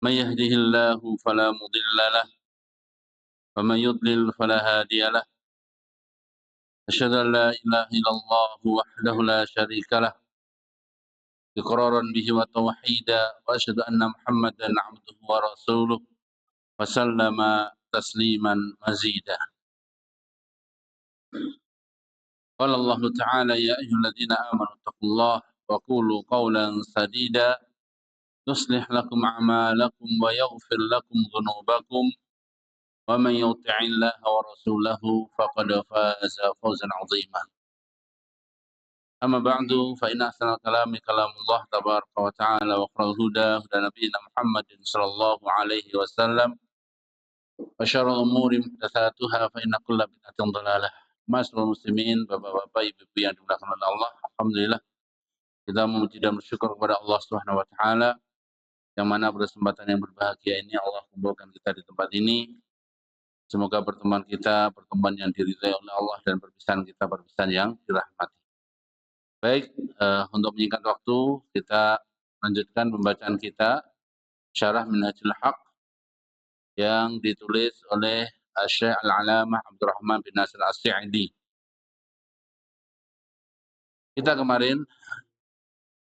من يهده الله فلا مضل له ومن يضلل فلا هادي له. أشهد أن لا إله إلا الله وحده لا شريك له إقرارا به وتوحيدا، وأشهد أن محمدا عبده ورسوله وسلم تسليما مزيدا. قال الله تعالى: يا أيها الذين آمنوا اتقوا الله وقولوا قولا سديدا يصلح لكم أعمالكم ويغفر لكم ذنوبكم ومن يطع الله ورسوله فقد فاز فوزا عظيما. أما بعد فإن أحسن الكلام كلام الله تبارك وتعالى، وخير الهدى هدى نبينا محمد صلى الله عليه وسلم، وشر الأمور محدثاتها فإن كل بدعة ضلالة. Masyaallah muslimin, bapak-bapak, ibu-ibu yang dimuliakan oleh Allah, alhamdulillah kita memuji dan bersyukur kepada Allah Subhanahu wa taala yang mana berkesempatan yang berbahagia ini Allah kumpulkan kita di tempat ini. Semoga pertemuan kita pertemuan yang diridhai oleh Allah dan perpisahan kita perpisahan yang dirahmati. Baik, untuk menyingkat waktu kita lanjutkan pembacaan kita Syarah Minhajul Haq yang ditulis oleh Syekh Al-Alamah Abdurrahman bin Nasir As-Sa'di. Kita kemarin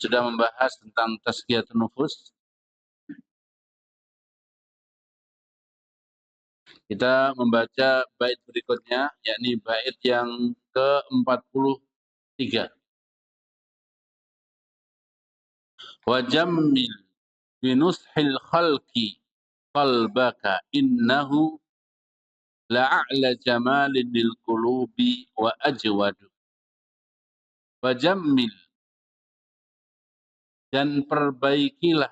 sudah membahas tentang tazkiyatun nufus. Kita membaca bait berikutnya, yakni bait yang ke-43. Wa jammil binushil khalqi qalbaka innahu la'a'la jamalin lil qulubi wa ajwadu. Wa jammil, dan perbaikilah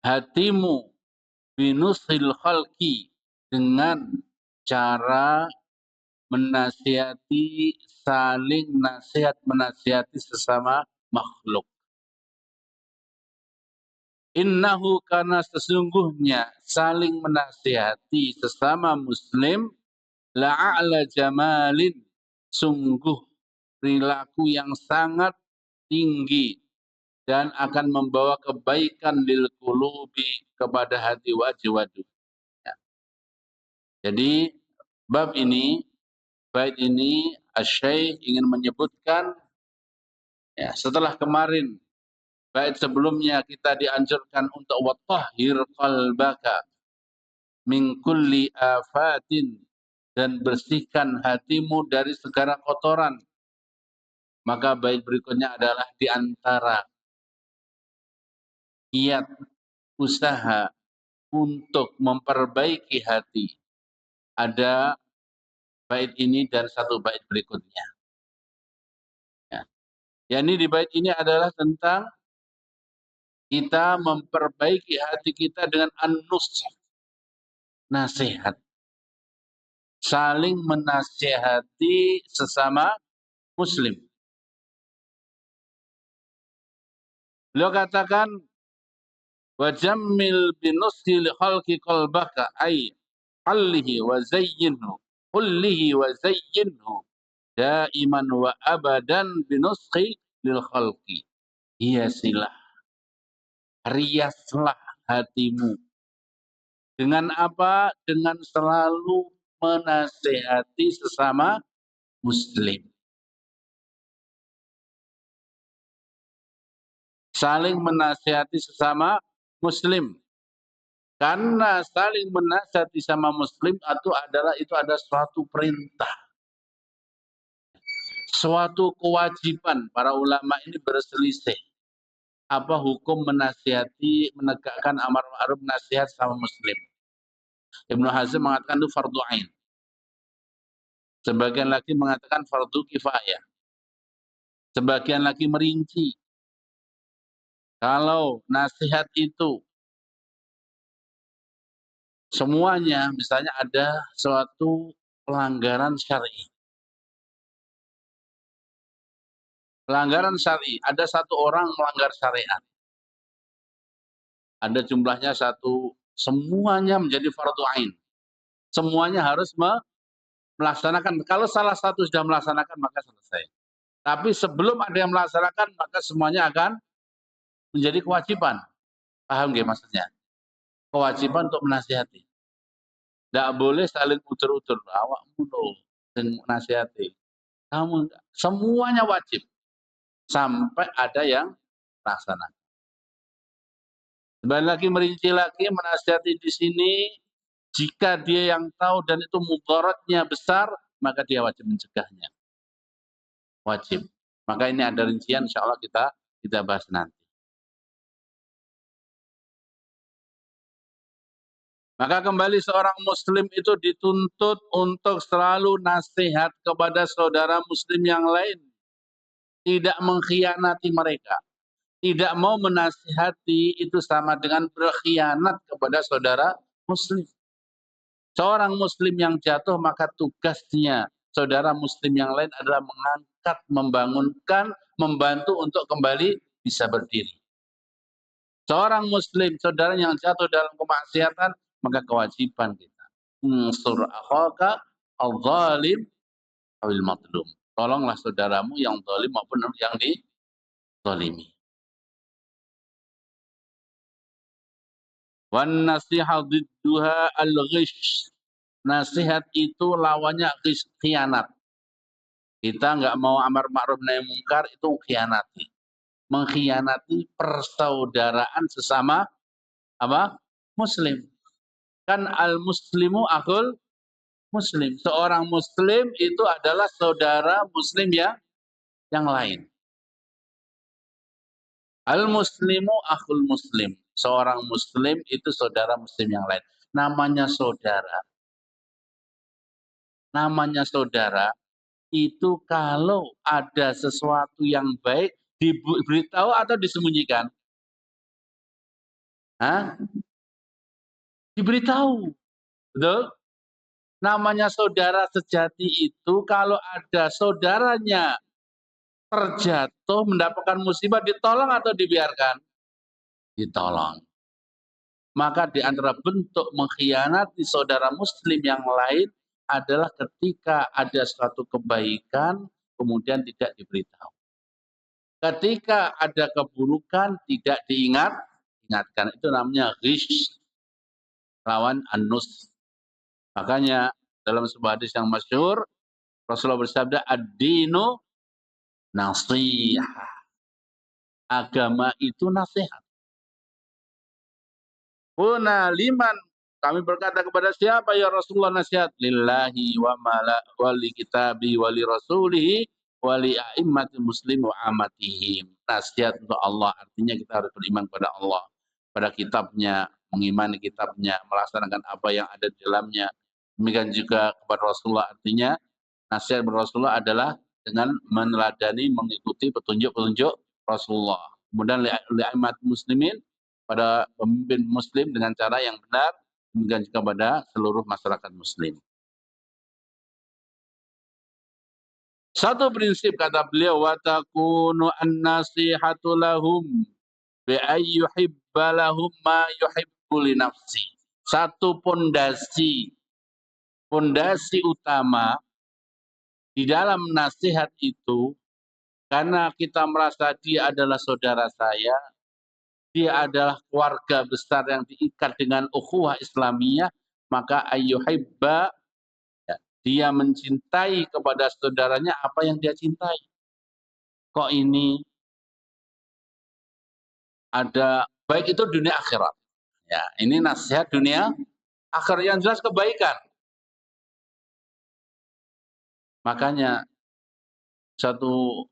hatimu binushil khalqi, dengan cara menasihati, saling nasihat menasihati sesama makhluk. Innahu, karena sesungguhnya saling menasihati sesama muslim, la'a'la jamalin, sungguh perilaku yang sangat tinggi dan akan membawa kebaikan lil qulubi, kepada hati, wajwadu. Ya. Jadi bab ini, bait ini Asy-Syaikh ingin menyebutkan, ya, setelah kemarin bait sebelumnya kita dianjurkan untuk watahhir qalbaka min kulli afatin, dan bersihkan hatimu dari segala kotoran. Maka bait berikutnya adalah di antara kiat usaha untuk memperbaiki hati, ada bait ini dan satu bait berikutnya. Ya. Yani di bait ini adalah tentang kita memperbaiki hati kita dengan an-nush, nasihat. Saling menasihati sesama muslim. Beliau katakan, wa jammil binushil khalqi qalbaka, ay hallihi wa zayyinhu, kullihi wa zayyinhu daiman wa abadan binushi lil khalqi. Hiasilah, riaslah hatimu. Dengan apa? Dengan selalu menasihati sesama muslim. Saling menasihati sesama muslim. Karena saling menasihati sama muslim itu ada suatu perintah. Suatu kewajiban. Para ulama ini berselisih. Apa hukum menasihati, menegakkan amar ma'ruf, nasihat sama muslim? Ibnu Hazm mengatakan itu fardu ain. Sebagian lagi mengatakan fardu kifayah. Sebagian lagi merinci. Kalau nasihat itu semuanya, misalnya ada suatu pelanggaran syar'i. Pelanggaran syar'i, ada satu orang melanggar syariat. Ada jumlahnya satu, semuanya menjadi fardu ain. Semuanya harus melaksanakan. Kalau salah satu sudah melaksanakan, maka selesai. Tapi sebelum ada yang melaksanakan, maka semuanya akan menjadi kewajiban. Paham nggih maksudnya? Kewajiban untuk menasihati. Tidak boleh saling utur-utur, awakmu lho sing nasihati. Kamu enggak. Semuanya wajib sampai ada yang laksana. Kembali lagi merinci lagi menasihati di sini, jika dia yang tahu dan itu mudaratnya besar, maka dia wajib mencegahnya. Wajib. Maka ini ada rincian, insya Allah kita bahas nanti. Maka kembali seorang muslim itu dituntut untuk selalu nasihat kepada saudara muslim yang lain. Tidak mengkhianati mereka. Tidak mau menasihati itu sama dengan berkhianat kepada saudara muslim. Seorang muslim yang jatuh maka tugasnya saudara muslim yang lain adalah mengangkat, membangunkan, membantu untuk kembali bisa berdiri. Seorang muslim, saudara yang jatuh dalam kemaksiatan, maka kewajiban kita. Unsur akhaka al-zalim awil madlum. Tolonglah saudaramu yang zalim maupun yang dizalimi. Wan nasihat didduha al-ghish. Nasihat itu lawannya khianat. Kita nggak mau amar ma'ruf nahi mungkar itu khianati. Mengkhianati persaudaraan sesama apa? Muslim. Kan al-muslimu akhul muslim. Seorang muslim itu adalah saudara muslim yang lain. Al-muslimu akhul muslim. Seorang muslim itu saudara muslim yang lain. Namanya saudara. Namanya saudara itu kalau ada sesuatu yang baik diberitahu atau disembunyikan? Hah? Diberitahu. Betul? Namanya saudara sejati itu kalau ada saudaranya terjatuh mendapatkan musibah ditolong atau dibiarkan? Ditolong. Maka di antara bentuk mengkhianati saudara muslim yang lain adalah ketika ada suatu kebaikan kemudian tidak diberitahu. Ketika ada keburukan tidak diingatkan. Itu namanya ghish lawan anus. Makanya dalam sebuah hadis yang masyhur Rasulullah bersabda ad-dinu nasihah. Agama itu nasihat. Qulna liman, kami berkata kepada siapa ya Rasulullah nasihat? Lillahi wa li kitabi wa li rasulihi wa li a'immatil muslim wa amatihim. Nasihat untuk Allah, artinya kita harus beriman kepada Allah, pada kitabnya, mengimani kitabnya, melaksanakan apa yang ada di dalamnya. Demikian juga kepada Rasulullah, artinya nasihat kepada Rasulullah adalah dengan meneladani, mengikuti petunjuk-petunjuk Rasulullah. Kemudian li a'immatil muslimin, pada pemimpin muslim dengan cara yang benar, demikian juga pada seluruh masyarakat muslim. Satu prinsip kata beliau, wa takunu an-nasihatu lahum bi ayyuhibba lahum ma yuhibbu li nafsi. Satu pondasi utama di dalam nasihat itu, karena kita merasa dia adalah saudara saya, dia adalah keluarga besar yang diikat dengan ukhuwah Islamiyah, maka ayyuhibba, ya, dia mencintai kepada saudaranya apa yang dia cintai. Kok ini ada baik itu dunia akhirat. Ya, ini nasihat dunia akhirat yang jelas kebaikan. Makanya satu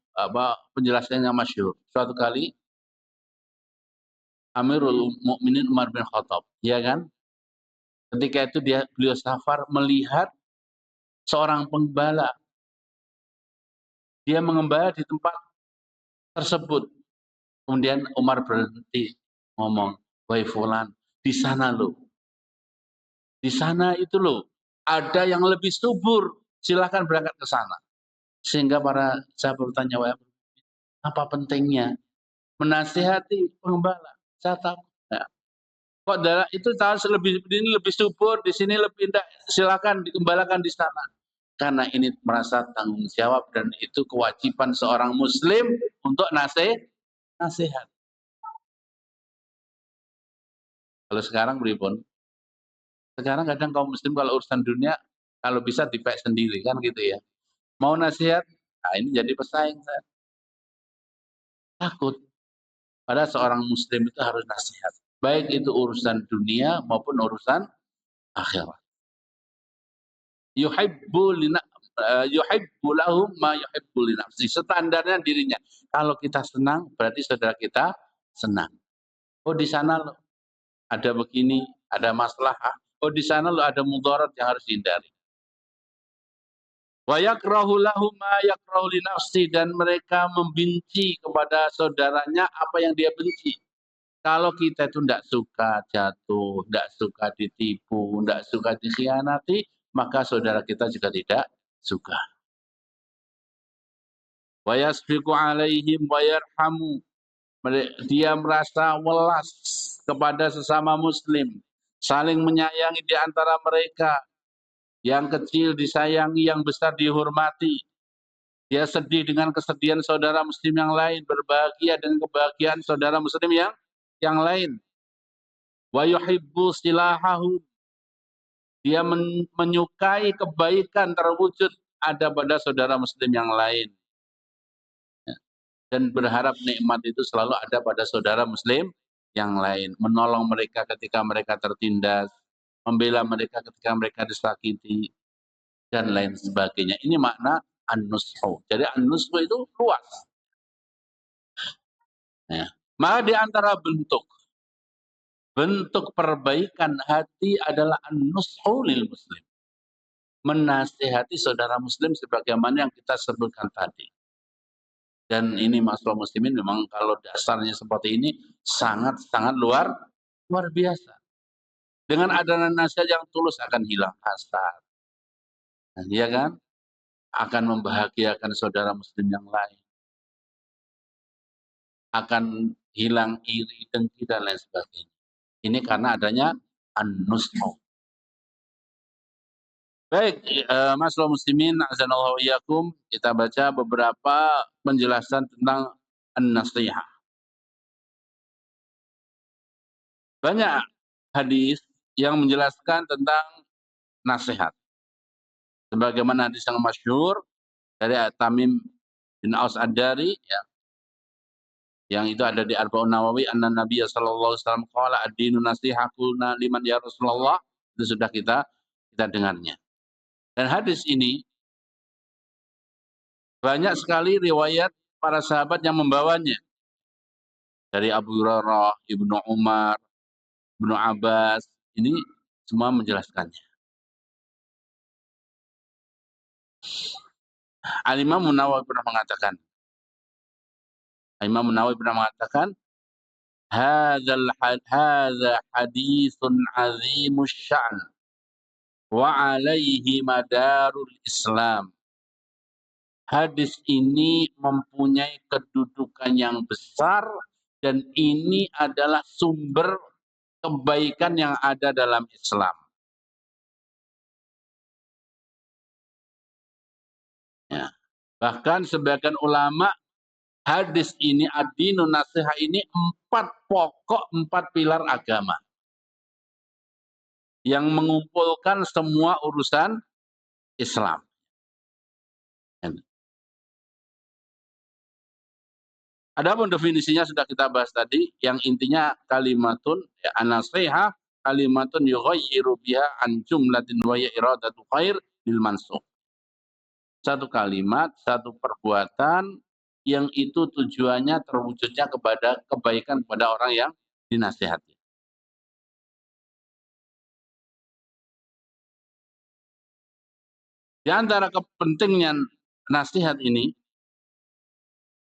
penjelasannya masyhur. Suatu kali Amirul Mukminin Umar bin Khattab, ya kan? Ketika itu beliau safar melihat seorang penggembala. Dia mengembala di tempat tersebut. Kemudian Umar berhenti ngomong, "Wahai fulan, di sana loh. Di sana itu loh, ada yang lebih subur. Silahkan berangkat ke sana." Sehingga para sahabat bertanya, apa pentingnya menasihati pengembala? Saya tahu. Nah, kok itu ini lebih subur, di sini lebih indah. Silakan dikembalakan di sana. Karena ini merasa tanggung jawab dan itu kewajiban seorang muslim untuk nasihat. Kalau sekarang pripun? Sekarang kadang kaum muslim kalau urusan dunia, kalau bisa dipek sendiri kan gitu ya. Mau nasihat, nah ini jadi pesaing saya. Takut. Padahal seorang muslim itu harus nasihat. Baik itu urusan dunia maupun urusan akhirat. Yuhibbu lahum ma yuhibbu li nafsi. Standarnya dirinya. Kalau kita senang, berarti saudara kita senang. Oh di sana loh ada begini, ada masalah. Oh di sana loh ada mudarat yang harus dihindari. Wa yakrahu lahum ma yakrahu li nafsi, dan mereka membenci kepada saudaranya apa yang dia benci. Kalau kita itu tidak suka jatuh, tidak suka ditipu, tidak suka dikhianati, maka saudara kita juga tidak suka. Wa yasfiqu alaihim wa yarhamu. Dia merasa welas kepada sesama muslim, saling menyayangi di antara mereka. Yang kecil disayangi, yang besar dihormati. Dia sedih dengan kesedihan saudara muslim yang lain, berbahagia dengan kebahagiaan saudara muslim yang lain. Wa yuhibbu silahahu. Dia menyukai kebaikan terwujud ada pada saudara muslim yang lain. Dan berharap nikmat itu selalu ada pada saudara muslim yang lain. Menolong mereka ketika mereka tertindas, membela mereka ketika mereka disakiti, dan lain sebagainya. Ini makna an-nushu. Jadi an-nushu itu luas. Ya. Maka di antara bentuk perbaikan hati adalah an-nushu lil muslim. Menasihati saudara muslim sebagaimana yang kita sebutkan tadi. Dan ini masalah muslimin memang kalau dasarnya seperti ini sangat-sangat luar biasa. Dengan adanya nasihat yang tulus akan hilang hasad. Nah, iya kan? Akan membahagiakan saudara muslim yang lain. Akan hilang iri, dengki, dan lain sebagainya. Ini karena adanya an-nushu. Baik, masalah muslimin, azanallahu iyyakum, kita baca beberapa penjelasan tentang an-nasihah. Banyak hadis yang menjelaskan tentang nasihat. Sebagaimana hadis yang masyhur dari Tamim bin Aus Ad-Dari, ya, yang itu ada di Arba'un Nawawi, anna Nabiy sallallahu alaihi wasallam qala ad-dinu nasihatuna liman ya Rasulullah. Itu sudah kita dengarnya. Dan hadis ini banyak sekali riwayat para sahabat yang membawanya. Dari Abu Hurairah, Ibnu Umar, Ibnu Abbas, ini semua menjelaskannya. Al-Imam Nawawi pernah mengatakan, hadza haditsun azimus sya'n wa alaihi madarul Islam. Hadis ini mempunyai kedudukan yang besar dan ini adalah sumber kebaikan yang ada dalam Islam. Ya. Bahkan sebagian ulama, hadis ini, ad-dinu nasihat ini 4 pilar agama yang mengumpulkan semua urusan Islam. Adapun definisinya sudah kita bahas tadi, yang intinya kalimatun, ya, an-nasihah kalimatun yughayyiru biha an jumlatin wa iradatu khair lil mansukh. Satu kalimat, satu perbuatan yang itu tujuannya terwujudnya kepada kebaikan kepada orang yang dinasihati. Di antara kepentingan nasihat ini,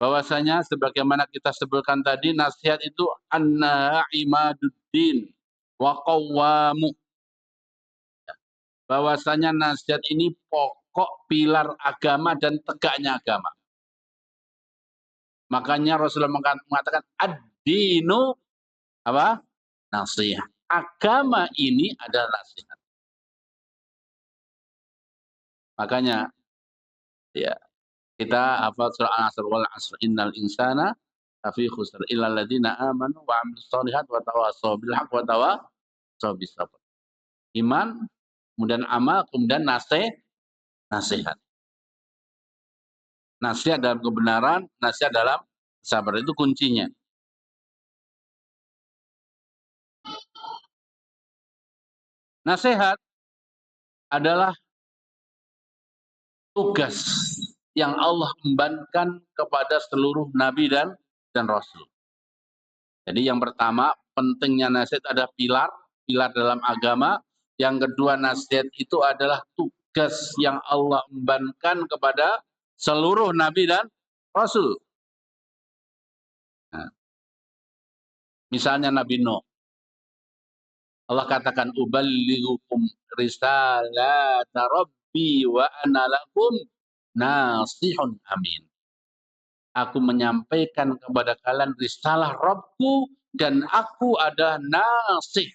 bahwasanya sebagaimana kita sebutkan tadi, nasihat itu annaha imaduddin wa qawwamu. Bahwasanya nasihat ini pokok pilar agama dan tegaknya agama. Makanya Rasulullah mengatakan ad-dinu apa? Nasihat. Agama ini adalah nasihat. Makanya ya, kita hafal surah Al-Asr, wal 'asr innal insana lafi khusr illa alladziina aamanu wa 'amilus shalihaati wa tawassaw bil haqqi wa bisa. Iman, kemudian amal, kemudian nasihat. Nasihat dalam kebenaran, nasihat dalam sabar, itu kuncinya. Nasihat adalah tugas yang Allah embankan kepada seluruh nabi dan rasul. Jadi yang pertama, pentingnya nasihat ada pilar dalam agama. Yang kedua, nasihat itu adalah tugas yang Allah embankan kepada seluruh nabi dan rasul. Nah, misalnya Nabi Nuh, Allah katakan uballighukum risalata rabbi wa ana lakum nasihun amin. Aku menyampaikan kepada kalian risalah Rabbku dan aku adalah nasih,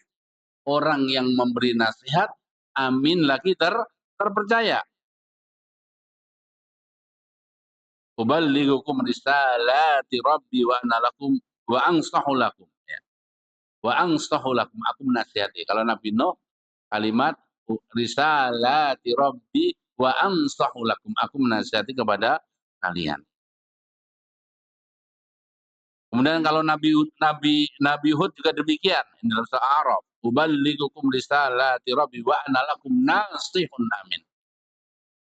orang yang memberi nasihat, amin lagi terpercaya. Uballighukum risalati rabbi wa ana lakum wa ansahu lakum. Ya. Wa ansahu lakum, aku menasihati. Kalau Nabi Nuh kalimat risalati rabbi wa ansahu lakum, aku menasihati kepada kalian. Kemudian kalau Nabi Hud juga demikian. Ini dalam surah Araf. Uballighukum risalati rabbi wa ana lakum nasihun amin.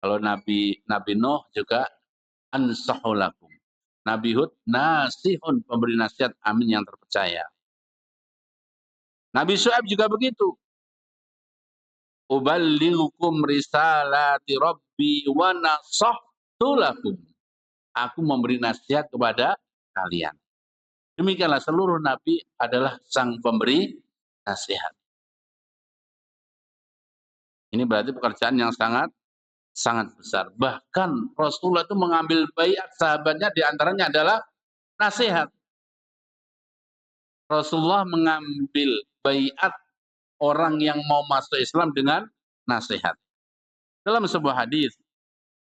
Kalau Nabi Nuh juga ansahu lakum. Nabi Hud nasihun, pemberi nasihat amin yang terpercaya. Nabi Syuaib juga begitu. Uballighukum risalati rabbi wa nasahtu lakum. Aku memberi nasihat kepada kalian. Demikianlah seluruh nabi adalah sang pemberi nasihat. Ini berarti pekerjaan yang sangat besar. Bahkan Rasulullah itu mengambil baiat sahabatnya, diantaranya adalah nasihat. Rasulullah mengambil baiat orang yang mau masuk Islam dengan nasihat. Dalam sebuah hadis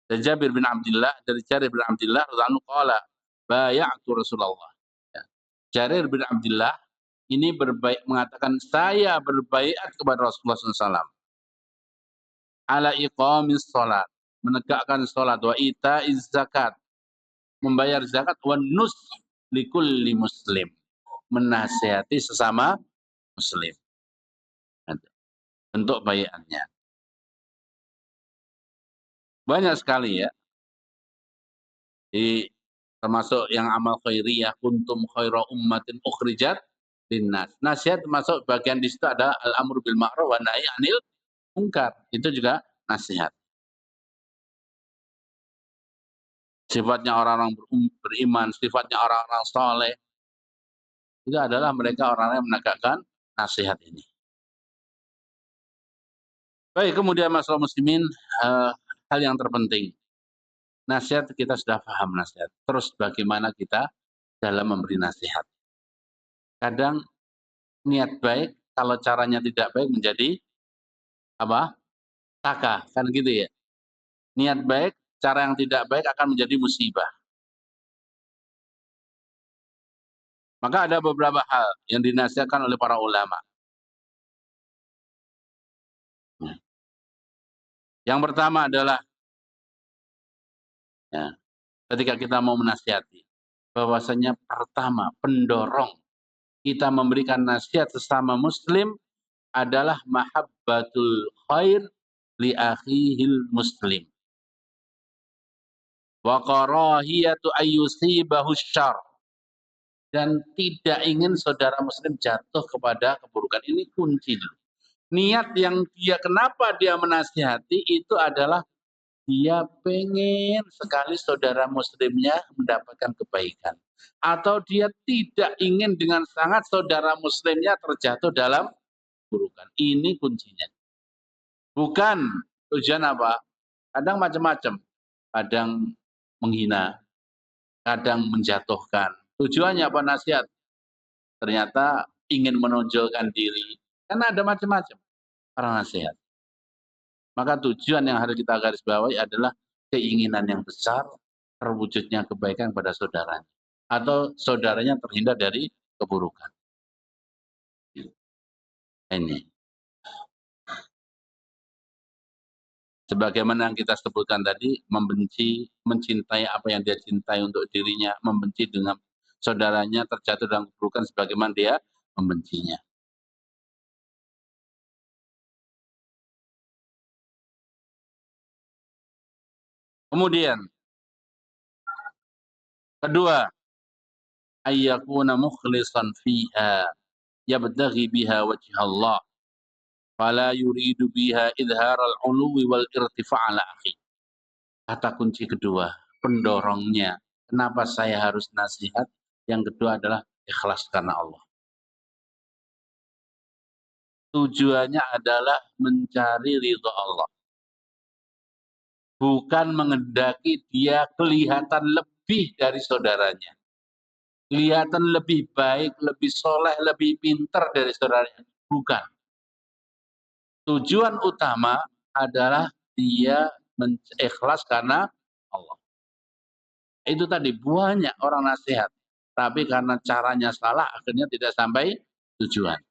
dari Jarir bin Abdullah radhiyallahu qala bay'atu Rasulullah. Ya. Jarir bin Abdullah ini mengatakan saya berbaiat kepada Rasulullah SAW. Ala iqamis salat, menegakkan salat, wa ita'iz zakat, membayar zakat, wa nus likulli muslim, menasihati sesama muslim. Bentuk baiatnya. Banyak sekali ya. Termasuk yang amal khairiyah, kuntum khaira ummatin ukhrijat linnas. Nasihat termasuk bagian di situ ada al-amru bil ma'ruf wa nahi 'anil munkar. Itu juga nasihat. Sifatnya orang-orang beriman, sifatnya orang-orang soleh, itu adalah mereka orang-orang yang menegakkan nasihat ini. Baik, kemudian masalah muslimin, hal yang terpenting. Nasihat kita sudah paham nasihat. Terus bagaimana kita dalam memberi nasihat. Kadang niat baik, kalau caranya tidak baik menjadi apa? Taka, kan gitu ya. Niat baik, cara yang tidak baik akan menjadi musibah. Maka ada beberapa hal yang dinasihatkan oleh para ulama. Yang pertama adalah ya, ketika kita mau menasihati, bahwasanya pertama pendorong kita memberikan nasihat sesama muslim adalah mahabbatul khair li akhihil muslim wa karahiyatu ayyusibahu syarr, dan tidak ingin saudara muslim jatuh kepada keburukan. Ini kunci. Niat yang kenapa dia menasihati itu adalah dia pengen sekali saudara muslimnya mendapatkan kebaikan. Atau dia tidak ingin dengan sangat saudara muslimnya terjatuh dalam keburukan. Ini kuncinya. Bukan tujuan apa? Kadang macam-macam. Kadang menghina, kadang menjatuhkan. Tujuannya apa? Nasihat. Ternyata ingin menonjolkan diri. Karena ada macam-macam para nasihat. Maka tujuan yang harus kita garis bawahi adalah keinginan yang besar terwujudnya kebaikan pada saudaranya. Atau saudaranya terhindar dari keburukan. Ini sebagaimana yang kita sebutkan tadi, membenci, mencintai apa yang dia cintai untuk dirinya, membenci dengan saudaranya terjatuh dalam keburukan sebagaimana dia membencinya. Kemudian kedua, ayyakuna mukhlishan fiha yabtaghi biha wajha Allah fala yuridu biha idharal uluwi wal irtifa' ala akhi. Kata kunci kedua, pendorongnya. Kenapa saya harus nasihat? Yang kedua adalah ikhlas karena Allah. Tujuannya adalah mencari ridho Allah. Bukan mengendaki dia kelihatan lebih dari saudaranya. Kelihatan lebih baik, lebih soleh, lebih pintar dari saudaranya. Bukan. Tujuan utama adalah dia ikhlas karena Allah. Itu tadi banyak orang nasihat. Tapi karena caranya salah, akhirnya tidak sampai tujuan.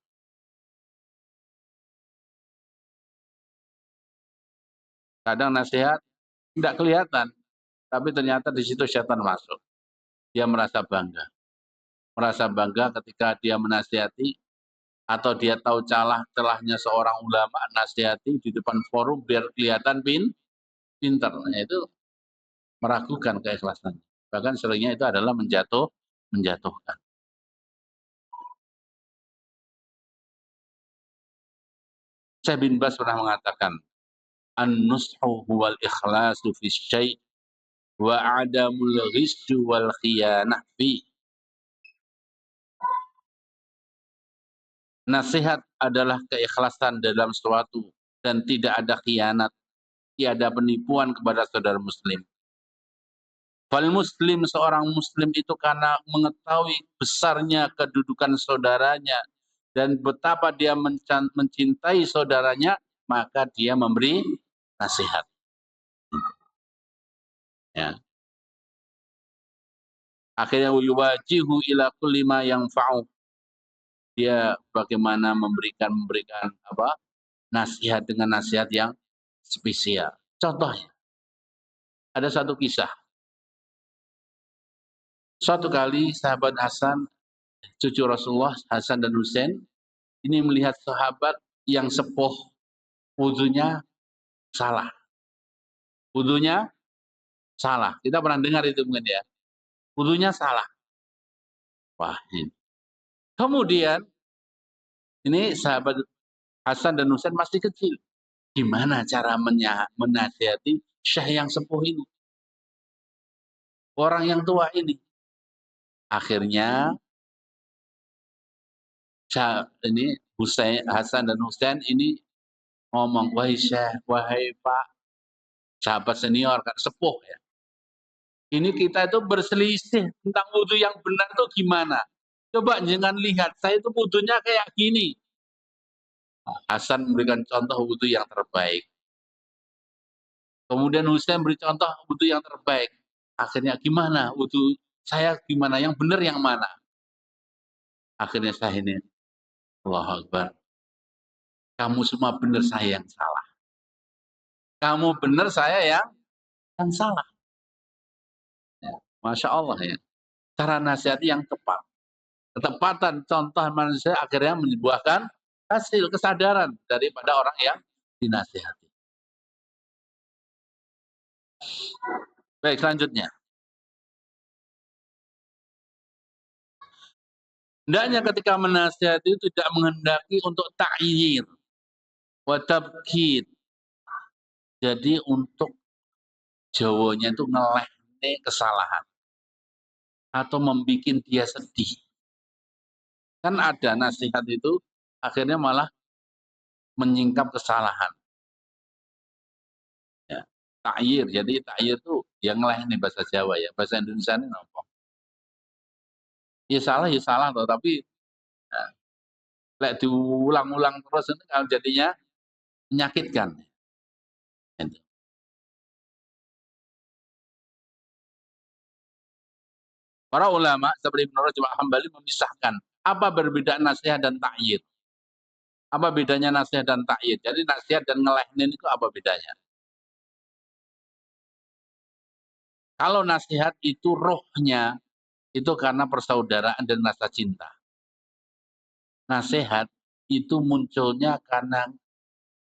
Kadang nasihat tidak kelihatan, tapi ternyata di situ setan masuk. Dia merasa bangga. Merasa bangga ketika dia menasihati, atau dia tahu celahnya seorang ulama, nasihati di depan forum biar kelihatan pintar. Nah, itu meragukan keikhlasannya. Bahkan seringnya itu adalah menjatuhkan. Syekh bin Baz pernah mengatakan, an-nushu huwal ikhlasu fi syai' wa adamul ghisyu wal khiyanah fi. Nasihat adalah keikhlasan dalam sesuatu dan tidak ada khianat, tiada penipuan kepada saudara muslim. Fal muslim, seorang muslim itu karena mengetahui besarnya kedudukan saudaranya dan betapa dia mencintai saudaranya, maka dia memberi nasihat. Ya. Akhirnya yuwajihu ila kulli ma yanfa'u. Dia bagaimana memberikan apa? Nasihat dengan nasihat yang spesial. Contohnya, ada satu kisah. Suatu kali sahabat Hasan, cucu Rasulullah Hasan dan Husain, ini melihat sahabat yang sepuh, wudunya salah. Wudunya salah. Kita pernah dengar itu mungkin ya. Wudunya salah. Wah, ini. Kemudian ini sahabat Hasan dan Husain masih kecil. Gimana cara menasihati syekh yang sepuh ini? Orang yang tua ini. Akhirnya ini Hasan dan Husain ini ngomong, wahai syekh, wahai Pak, sahabat senior kan sepuh ya. Ini kita itu berselisih tentang wudhu yang benar itu gimana. Coba jangan lihat, saya itu wudhunya kayak gini. Hasan memberikan contoh wudhu yang terbaik. Kemudian Husain beri contoh wudhu yang terbaik. Akhirnya gimana wudhu saya gimana, yang benar yang mana? Akhirnya saya ini, Allahu Akbar. Kamu semua benar, saya yang salah. Kamu benar, saya yang salah. Ya, Masya Allah ya. Cara nasihat yang tepat. Ketepatan contoh manusia akhirnya membuahkan hasil kesadaran daripada orang yang dinasihati. Baik, selanjutnya. Hendaknya ketika menasihati itu tidak menghendaki untuk ta'yir wa tabkid. Jadi untuk Jawanya itu ngeleh kesalahan atau membuat dia sedih. Kan ada nasihat itu akhirnya malah menyingkap kesalahan. Ya. Ta'yir, jadi ta'yir itu yang ngeleh nih bahasa Jawa ya, bahasa Indonesia ini apa? Ya salah loh, tapi ya, lek diulang-ulang terus itu kalau jadinya menyakitkan. Gitu. Para ulama seperti Ibnu Rajab Hambali memisahkan apa berbeda nasihat dan ta'yir. Apa bedanya nasihat dan ta'yid? Jadi nasihat dan ngelehnin itu apa bedanya? Kalau nasihat itu rohnya, itu karena persaudaraan dan rasa cinta. Nasihat itu munculnya karena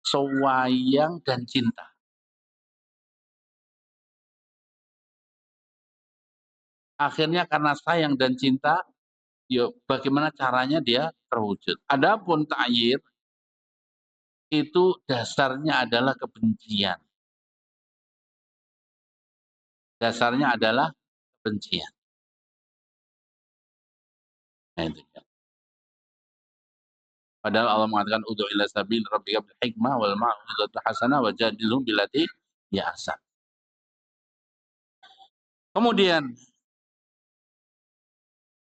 sewayang dan cinta. Akhirnya karena sayang dan cinta, yuk bagaimana caranya dia terwujud. Adapun ta'yir itu dasarnya adalah kebencian. Dasarnya adalah kebencian. Nah, itu ya. Padahal Allah mengatakan ud'u ila sabil rabbika bil hikmah wal mau'izatil hasanah wajadilhum billati hiya ahsan. Kemudian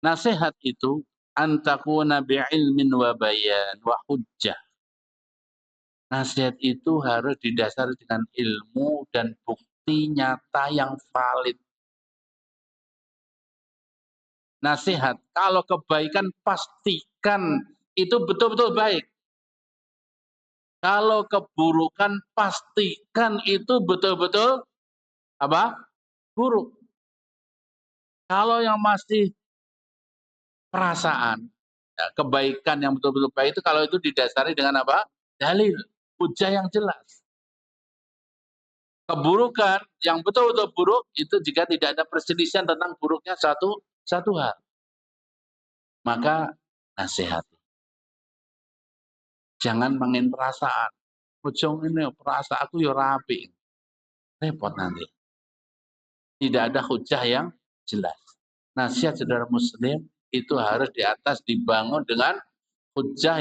nasihat itu antakuna bi'ilmin wa bayan wa hujjah. Nasihat itu harus didasari dengan ilmu dan bukti nyata yang valid. Nasihat, kalau kebaikan pastikan itu betul-betul baik. Kalau keburukan pastikan itu betul-betul apa? Buruk. Kalau yang masih perasaan, ya, kebaikan yang betul-betul baik itu kalau itu didasari dengan apa? Dalil, hujah yang jelas. Keburukan yang betul-betul buruk itu jika tidak ada perselisihan tentang buruknya satu hal, maka nasihat. Jangan main perasaan. Ujung ini perasaan aku ya rapi. Repot nanti. Tidak ada hujah yang jelas. Nasihat saudara muslim itu harus di atas dibangun dengan hujah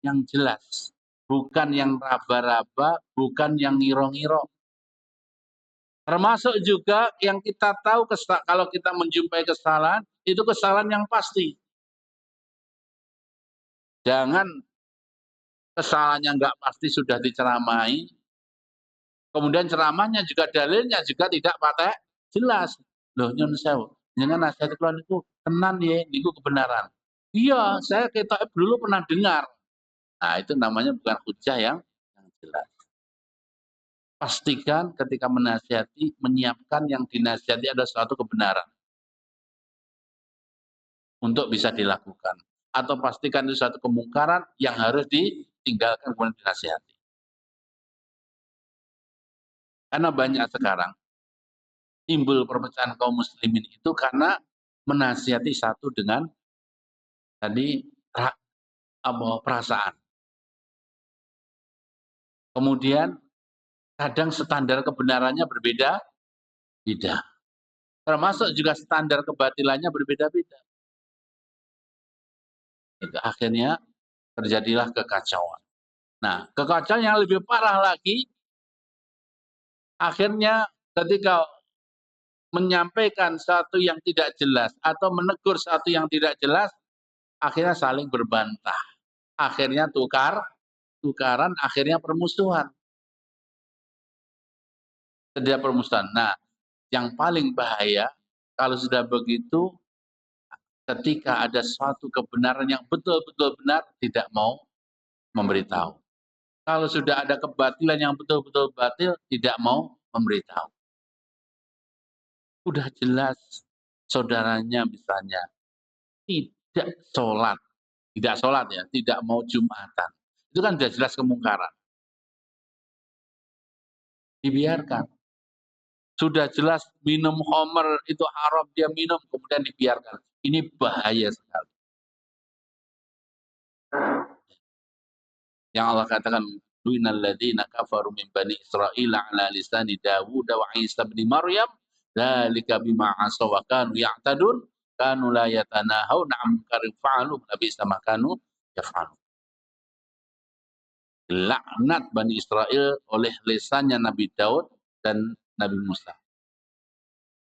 yang jelas. Bukan yang raba-raba, bukan yang ngiro-ngiro. Termasuk juga yang kita tahu kalau kita menjumpai kesalahan, itu kesalahan yang pasti. Jangan kesalahannya nggak pasti sudah diceramai, kemudian ceramahnya juga dalilnya juga tidak pakai jelas. Loh nyun sewu, jangan nasihat kula niku tenan ya, niku kebenaran. Iya, saya kita dulu pernah dengar. Nah, itu namanya bukan hujah yang jelas. Pastikan ketika menasihati, menyiapkan yang dinasihati ada suatu kebenaran untuk bisa dilakukan. Atau pastikan itu suatu kemungkaran yang harus ditinggalkan kemudian dinasihati. Karena banyak sekarang timbul perpecahan kaum muslimin itu karena menasihati satu dengan tadi perasaan. Kemudian kadang standar kebenarannya berbeda-beda. Termasuk juga standar kebatilannya berbeda-beda. Akhirnya terjadilah kekacauan. Nah, kekacauan yang lebih parah lagi, akhirnya ketika menyampaikan sesuatu yang tidak jelas atau menegur sesuatu yang tidak jelas, akhirnya saling berbantah. Akhirnya tukaran, akhirnya permusuhan. Terjadi permusuhan. Nah, yang paling bahaya kalau sudah begitu, ketika ada suatu kebenaran yang betul-betul benar, tidak mau memberitahu. Kalau sudah ada kebatilan yang betul-betul batil, tidak mau memberitahu. Udah jelas saudaranya misalnya tidak sholat ya, tidak mau Jumatan. Itu kan sudah jelas kemungkaran. Dibiarkan. Sudah jelas minum khamr itu haram, dia minum kemudian dibiarkan. Ini bahaya sekali. Yang Allah katakan, "Lu'inal ladzina kafaru min bani Israil ala lisani Dawud wa Isa bin Maryam, dzalika bima asaw wa kanu ya'tadun, kanu la yatanahawna 'an munkarin fa'alu, labisa ma kanu yaf'alun." Laknat Bani Israel oleh lisannya Nabi Daud dan Nabi Musa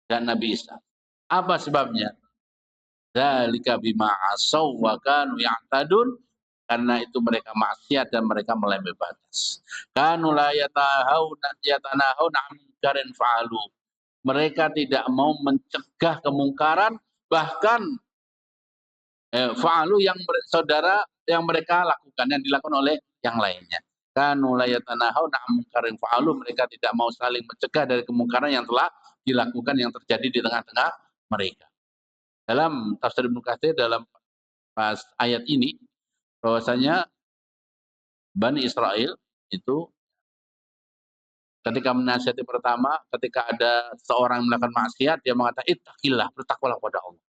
dan Nabi Isa. Apa sebabnya? Dzalika bima asaw wa kanu ya'tadun, karena itu mereka maksiat dan mereka melampaui batas. Kanu la yatanahawna 'an munkarin fa'alu. Mereka tidak mau mencegah kemungkaran, bahkan fa'alu yang saudara yang mereka lakukan, yang dilakukan oleh yang lainnya. Kanu la yatanahawna 'an munkarin fa'alu, mereka tidak mau saling mencegah dari kemungkaran yang telah dilakukan, yang terjadi di tengah-tengah mereka. Dalam tafsir Ibnu Katsir dalam pas ayat ini bahwasanya Bani Israel itu ketika menasihati pertama, ketika ada seorang melakukan maksiat, dia mengatakan, "Ittaqillah, bertakwalah kepada Allah."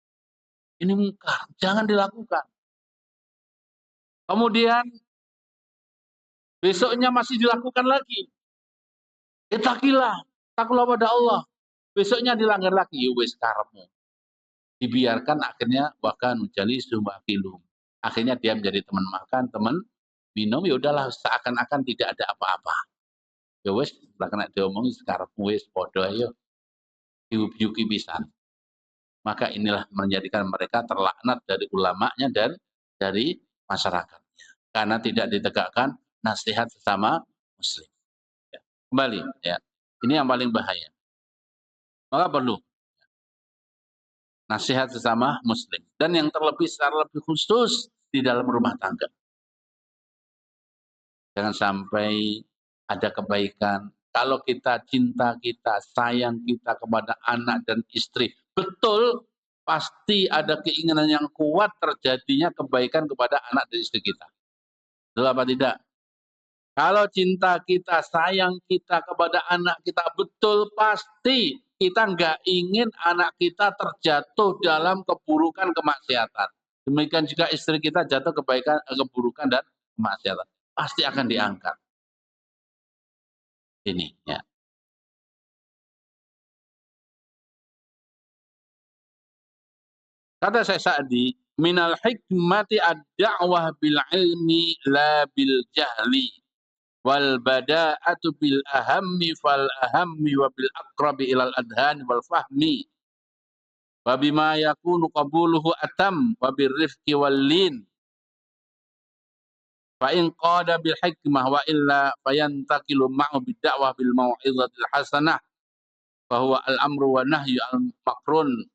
Ini mungkar, jangan dilakukan. Kemudian besoknya masih dilakukan lagi. Ittaqillah, takwalah pada Allah. Besoknya dilanggar lagi, ya wis karepmu. Dibiarkan akhirnya wakan jalisu ma'kilum. Akhirnya dia menjadi teman makan, teman minum, ya udahlah seakan-akan tidak ada apa-apa. Ya wis, lah kena diomong karepmu wis padha ayo diubi-ubi pisan. Maka inilah menjadikan mereka terlaknat dari ulamanya dan dari masyarakat. Karena tidak ditegakkan nasihat sesama muslim. Ya. Kembali, ya. Ini yang paling bahaya. Maka perlu nasihat sesama muslim. Dan yang terlebih secara lebih khusus di dalam rumah tangga. Jangan sampai ada kebaikan. Kalau kita cinta kita, sayang kita kepada anak dan istri, betul pasti ada keinginan yang kuat terjadinya kebaikan kepada anak dan istri kita. Betul apa tidak? Kalau cinta kita, sayang kita kepada anak kita, betul pasti kita nggak ingin anak kita terjatuh dalam keburukan kemaksiatan. Demikian juga istri kita jatuh kebaikan, keburukan dan kemaksiatan. Pasti akan diangkat. Ini ya. Kata Syekh Sa'di, minal hikmati ad-da'wah bil ilmi la bil jahli wal bada'atu bil ahammi fal ahammi wa bil aqrabi ilal adhani wal fahmi wa bima yakunu qabuluhu atam wa bir rifqi wal lin fa in qada bil hikmah wa illa fayantaqilu ma'u bid da'wah bil mau'izatil hasanah fa huwa al amru wa nahyu al makrun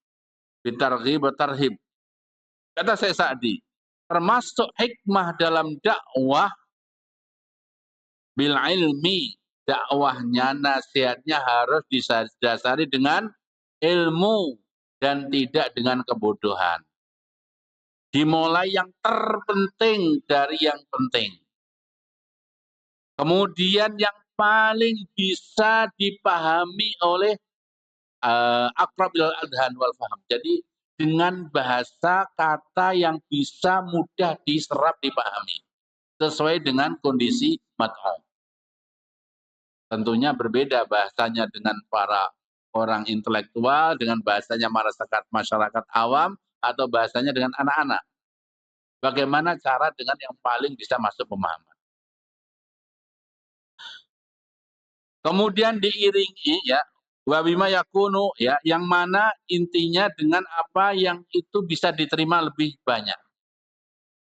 bitarghib wa tarhib. Kata Syekh Sa'di, termasuk hikmah dalam dakwah bil ilmi, dakwahnya, nasihatnya harus didasari dengan ilmu dan tidak dengan kebodohan. Dimulai yang terpenting dari yang penting. Kemudian yang paling bisa dipahami oleh aqrabil adhan wal faham. Jadi dengan bahasa kata yang bisa mudah diserap, dipahami. Sesuai dengan kondisi mad'u. Tentunya berbeda bahasanya dengan para orang intelektual, dengan bahasanya masyarakat awam, atau bahasanya dengan anak-anak. Bagaimana cara dengan yang paling bisa masuk pemahaman. Kemudian diiringi ya, wa bima yakunu ya, yang mana intinya dengan apa yang itu bisa diterima lebih banyak.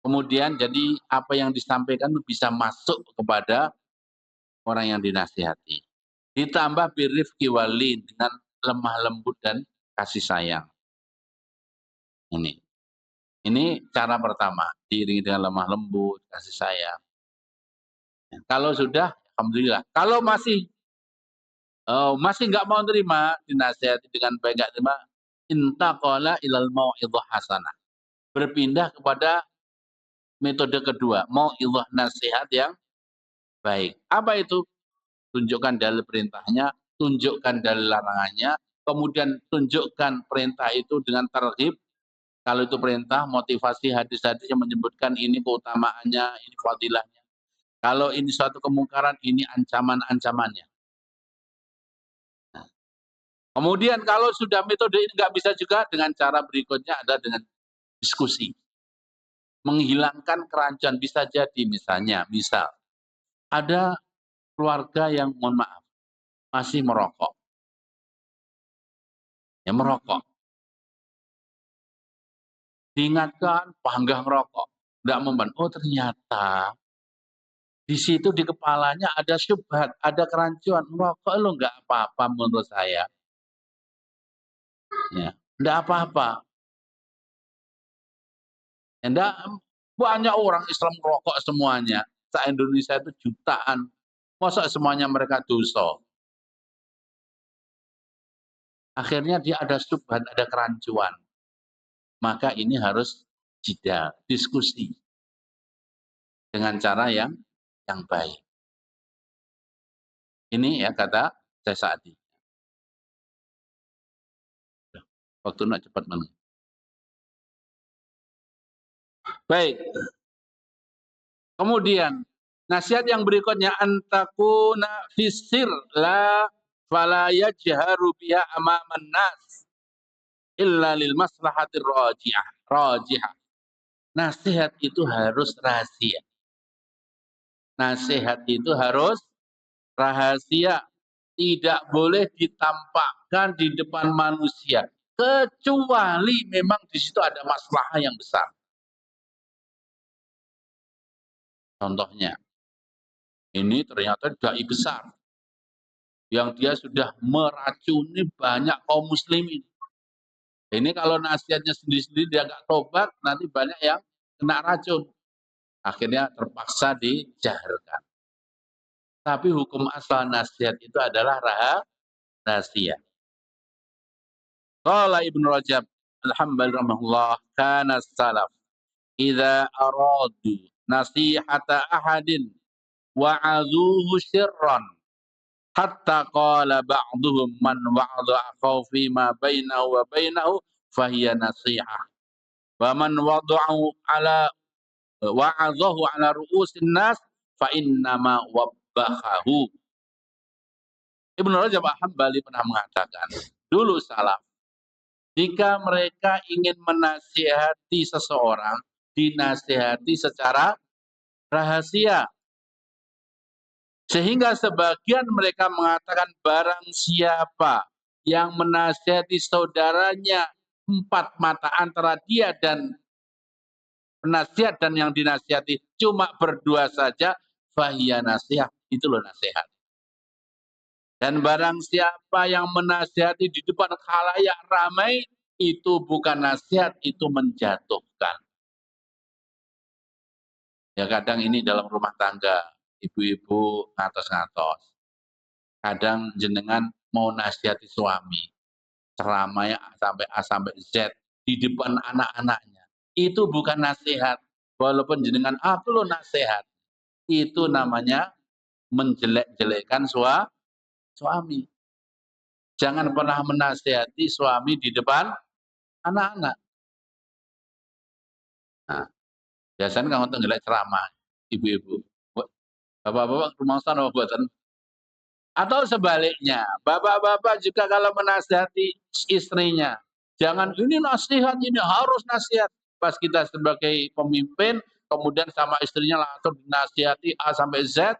Kemudian jadi apa yang disampaikan bisa masuk kepada orang yang dinasihati. Ditambah birrifqi walin, dengan lemah lembut dan kasih sayang. Ini cara pertama, diiringi dengan lemah lembut, kasih sayang. Kalau sudah, alhamdulillah. Kalau masih nggak mau terima, dinasihati dengan baik nggak terima, intaqala ilal mau'izah hasanah. Berpindah kepada metode kedua, mau'izah, nasihat yang baik. Apa itu? Tunjukkan dalil perintahnya, tunjukkan dalil larangannya, kemudian tunjukkan perintah itu dengan targhib. Kalau itu perintah, motivasi hadis-hadis yang menyebutkan ini keutamaannya, ini fadilahnya. Kalau ini suatu kemungkaran, ini ancaman-ancamannya. Kemudian kalau sudah metode ini nggak bisa juga, dengan cara berikutnya ada dengan diskusi. Menghilangkan kerancuan, bisa jadi misal ada keluarga yang mohon maaf masih merokok. Ya merokok. Diingatkan, panggah merokok. Nggak memban. Oh ternyata di situ di kepalanya ada syubhat, ada kerancuan. Merokok lo nggak apa-apa menurut saya. Ya, nggak apa-apa. Enggak, Banyak orang Islam rokok semuanya. Se-Indonesia itu jutaan. Masa semuanya mereka dosa? Akhirnya dia ada subhat, ada kerancuan. Maka ini harus jeda, diskusi dengan cara yang baik. Ini ya kata saya Sa'di. Waktu nak cepat mana? Baik. Kemudian nasihat yang berikutnya antakuna fisir la fala yajharu biha amaman nas illa lil maslahatir rajihah. Rajihah. Nasihat itu harus rahasia. Nasihat itu harus rahasia. Tidak boleh ditampakkan di depan manusia. Kecuali memang di situ ada masalah yang besar. Contohnya, ini ternyata dai besar yang dia sudah meracuni banyak kaum muslimin. Ini kalau nasihatnya sendiri-sendiri dia nggak tobat, nanti banyak yang kena racun. Akhirnya terpaksa dijaharkan. Tapi hukum asal nasihat itu adalah rahasia. Qala Ibnu Rajab alhamdulillah kana salaf idza aradu nasihata ahadin wa'azuhu sirran hatta qala ba'duhum man wa'adha akhaw fi ma bainahu wa bainahu fahiya nasihah wa man wada'ahu ala wa'adhahu ala ru'usin nas fa innama wabbahahu. Ibnu Rajab Al-Hambali pernah mengatakan dulu salaf jika mereka ingin menasihati seseorang dinasihati secara rahasia. Sehingga sebagian mereka mengatakan barang siapa yang menasihati saudaranya empat mata antara dia dan penasihat dan yang dinasihati cuma berdua saja, fahiya nasihat, itu loh nasihat. Dan barang siapa yang menasihati di depan khalayak ramai, itu bukan nasihat, itu menjatuhkan. Ya kadang ini dalam rumah tangga, ibu-ibu ngatos-ngatos. Kadang jenengan mau nasihati suami, ceramahnya sampai A sampai Z di depan anak-anaknya. Itu bukan nasihat. Walaupun jenengan aku lo nasihat. Itu namanya menjelek-jelekan suami. Jangan pernah menasihati suami di depan anak-anak. Nah, biasanya kalau tenggelam ceramah, ibu-ibu. Bapak-bapak rumah sana buatan. Atau sebaliknya, bapak-bapak juga kalau menasihati istrinya, jangan ini nasihat, ini harus nasihat. Pas kita sebagai pemimpin, kemudian sama istrinya langsung dinasihati A sampai Z,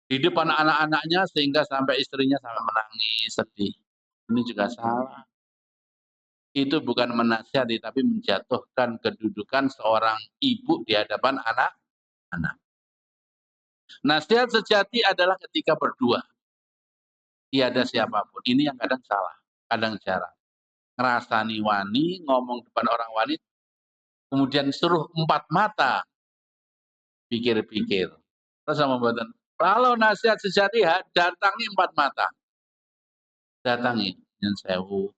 di depan anak-anaknya sehingga sampai istrinya sampai menangis, sedih. Ini juga salah. Itu bukan menasihati, tapi menjatuhkan kedudukan seorang ibu di hadapan anak-anak. Nasihat sejati adalah ketika berdua. Tiada siapapun. Ini yang kadang salah, kadang jarang. Ngerasani wani, ngomong depan orang wanita, kemudian suruh empat mata, pikir-pikir. Terus sama buatan, kalau nasihat sejati, datangi empat mata. Datangi, yang sewu.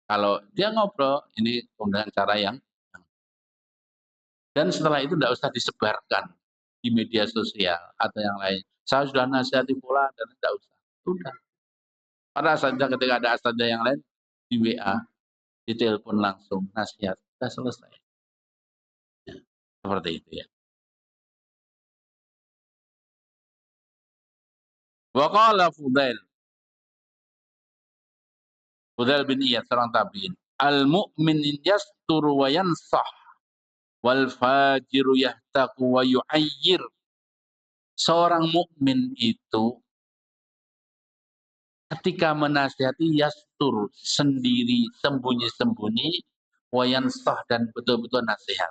Kalau dia ngobrol, ini dengan cara yang, dan setelah itu tidak usah disebarkan di media sosial atau yang lain. Saya sudah nasihati pula dan tidak usah. Sudah. Pada saja ketika ada asanda yang lain di WA, di telepon langsung nasihat, sudah selesai. Ya, seperti itu ya. Wa qala Fudail bin Iyad seorang tabi'in, al-mu'min yasturu wa yansah wal fajiru yahtaqu wa yu'ayyir. Seorang mukmin itu ketika menasihati yastur, sendiri, sembunyi-sembunyi, wayan sah dan betul-betul nasihat.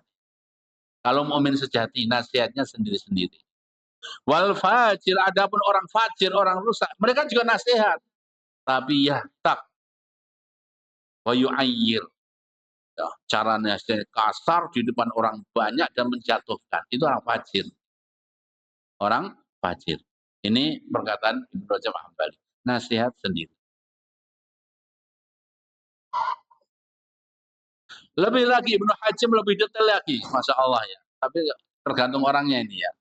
Kalau mukmin sejati, nasihatnya sendiri-sendiri. Wal fajir, adapun orang fajir, orang rusak, mereka juga nasihat. Tapi ya tak, wa yu'ayyir. Ya, caranya kasar di depan orang banyak dan menjatuhkan. Itu orang fajir. Orang fajir. Ini perkataan Ibnu Rajab Hambali. Nasihat sendiri. Lebih lagi Ibnu Hajim lebih detail lagi, masya Allah ya. Tapi tergantung orangnya ini ya.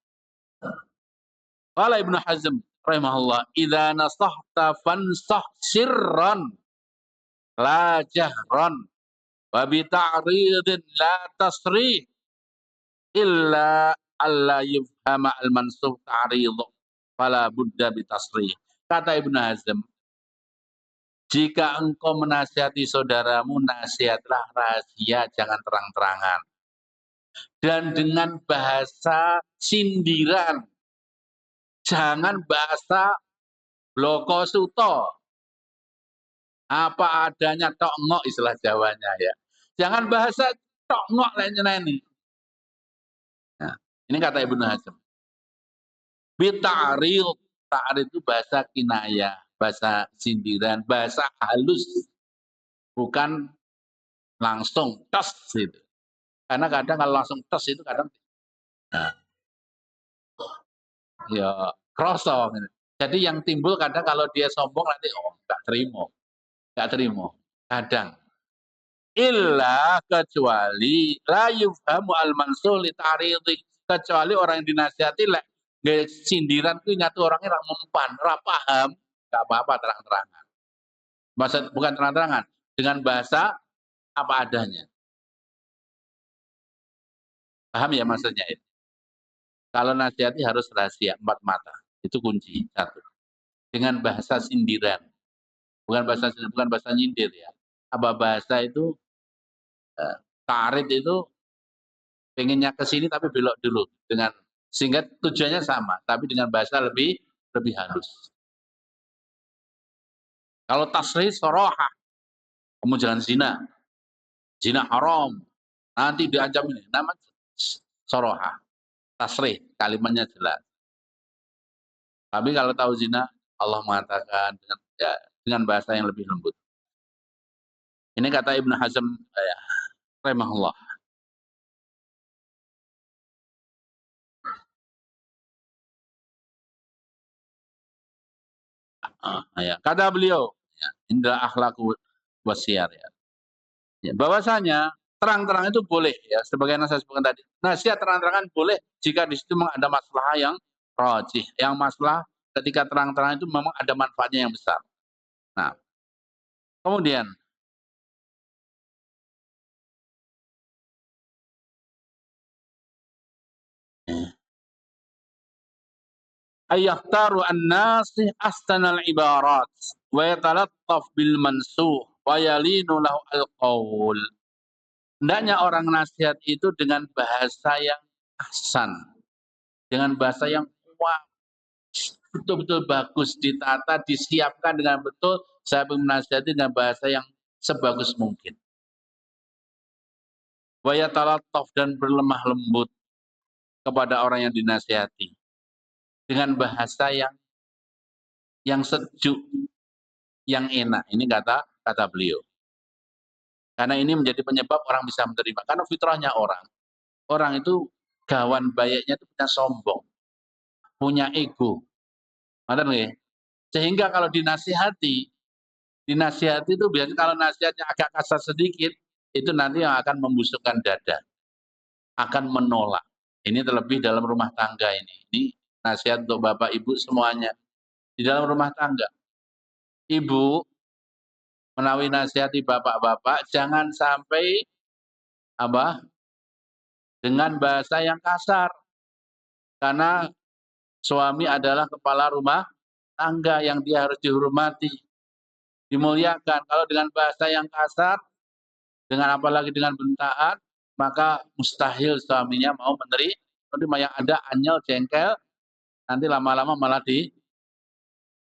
Qala Ibnu Hazm rahimahullah, "Idza nasahta fansah sirran la jahran wa bi ta'ridin la tasrih illa alla yufhama al-mansub ta'rid fala budda bi tasrih." Kata Ibnu Hazm, jika engkau menasihati saudaramu, nasihatlah rahasia, jangan terang-terangan. Dan dengan bahasa sindiran, jangan bahasa bloko suto, apa adanya tok ngok istilah Jawanya ya. Jangan bahasa tok ngok lainnya ini. Nah, ini kata Ibnu Hazm. Bita'ril, ta'ril itu bahasa kinayah, bahasa sindiran, bahasa halus, bukan langsung tes gitu. Karena kadang kalau langsung tes itu kadang nah, ya kroso gitu. Jadi yang timbul kadang kalau dia sombong nanti nggak terima. Kadang illa kecuali la yufhamu al-mansul li ta'ridi, kecuali orang yang dinasihati lek sindiran ku nyatu orangnya ora mempan, ora paham, enggak apa-apa terang-terangan. Maksud bukan terang-terangan, dengan bahasa apa adanya. Paham ya maksudnya itu? Kalau nasihati harus rahasia, empat mata. Itu kunci satu. Dengan bahasa sindiran. Bukan bahasa nyindir ya. Apa bahasa itu tarid itu pengennya ke sini tapi belok dulu dengan sehingga tujuannya sama tapi dengan bahasa lebih halus. Kalau tasrih soroha, kamu jangan zina haram, nanti diancam ini. Nama soroha, tasrih, kalimatnya jelas. Tapi kalau tahu zina, Allah mengatakan dengan bahasa yang lebih lembut. Ini kata Ibnu Hazm rahimahullah. Ya. Kata beliau, indah akhlaku wasiar ya. Bahwasanya terang-terang itu boleh ya, sebagaimana saya sebutkan tadi. Nasihat terang-terangan boleh jika di situ memang ada masalah yang rajih, yang masalah ketika terang-terangan itu memang ada manfaatnya yang besar. Nah, kemudian ayyahtaru an-nasih ahsanal ibarat wa yatalattaf bil mansuh wa yalinu lahu al-qaul. Hendaknya orang nasihat itu dengan bahasa yang ahsan, dengan bahasa yang kuat, betul-betul bagus, ditata, disiapkan dengan betul, saya menasihati dengan bahasa yang sebagus mungkin. Wa yatalattaf, dan berlemah lembut kepada orang yang dinasihati dengan bahasa yang sejuk, yang enak. Ini kata beliau. Karena ini menjadi penyebab orang bisa menerima. Karena fitrahnya orang itu gawan bayaknya itu punya sombong, punya ego. Sehingga kalau dinasihati itu biasanya kalau nasihatnya agak kasar sedikit, itu nanti yang akan membusukkan dada, akan menolak. Ini terlebih dalam rumah tangga ini. Ini nasihat untuk Bapak Ibu semuanya. Di dalam rumah tangga, Ibu menawi nasihati bapak-bapak, jangan sampai dengan bahasa yang kasar. Karena suami adalah kepala rumah tangga yang dia harus dihormati, dimuliakan. Kalau dengan bahasa yang kasar, dengan apalagi dengan bentaan, maka mustahil suaminya mau menerima. Yang ada anyel, jengkel, nanti lama-lama malah